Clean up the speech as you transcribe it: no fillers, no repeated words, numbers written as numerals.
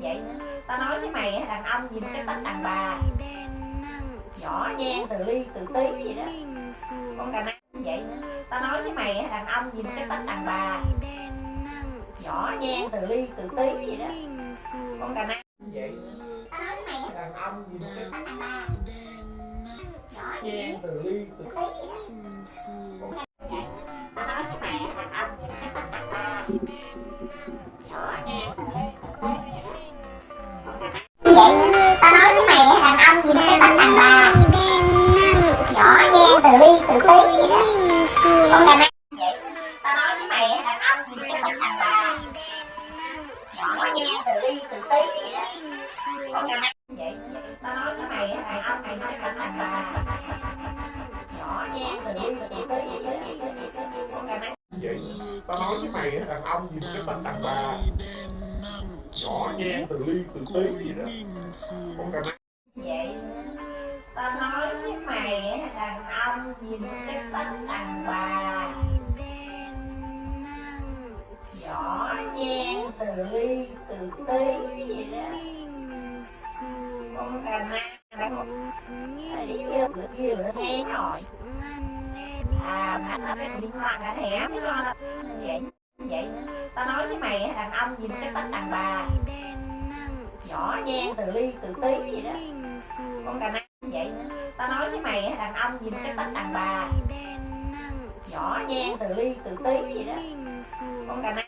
vậy nữa. Tao nói với mày đàn ông nhìn cái tánh đàn bà nhỏ nhen từ ly từ tí vậy đó. Con đàn ông vậy nữa. Tao nói với mày đàn ông nhìn cái tánh đàn bà nhỏ nhen từ ly từ tí vậy đó. Con đàn ông vậy nữa. Tao nói với mày đàn ông nhìn cái tánh đàn bà nhỏ nhen từ ly từ tí vậy đó. Tao nói với mày đàn ông nhìn cái tánh đàn bà nhỏ nhen từ ly từ tí vậy đó. Vậy tao nói với mày đàn ông nhìn cái tánh đàn bà nhỏ nhen từ ly từ tí vậy đó. Con đàn ông vậy tao nói với mày đàn ông nhìn cái tánh đàn bà nhỏ nhen từ ly từ tí vậy đó. Con đàn ông vậy tao nói với mày đàn ông nhìn cái tánh đàn bà nhỏ nhen từ ly từ tí vậy đó. Con đàn ông vậy tao nói với mày đàn ông nhìn cái tánh đàn bà nhỏ nhen từ ly từ tí vậy đó. Con đàn ông vậy tao nói với mày đàn ông nhìn cái tánh đàn bà nhỏ nhen từ ly từ tí vậy đó. Con đàn ông đi yêu kia nữa thế rồi nó cái điện thoại cả thẻ mới lo vậy vậy nữa. Tao nói với mày đàn ông nhìn cái tánh đàn bà nhỏ nhen từ ly từ tí vậy đó. Con đàn ông vậy nữa. Tao nói với mày đàn ông nhìn cái tánh đàn bà nhỏ nhen từ ly từ tí vậy đó. Con đàn ông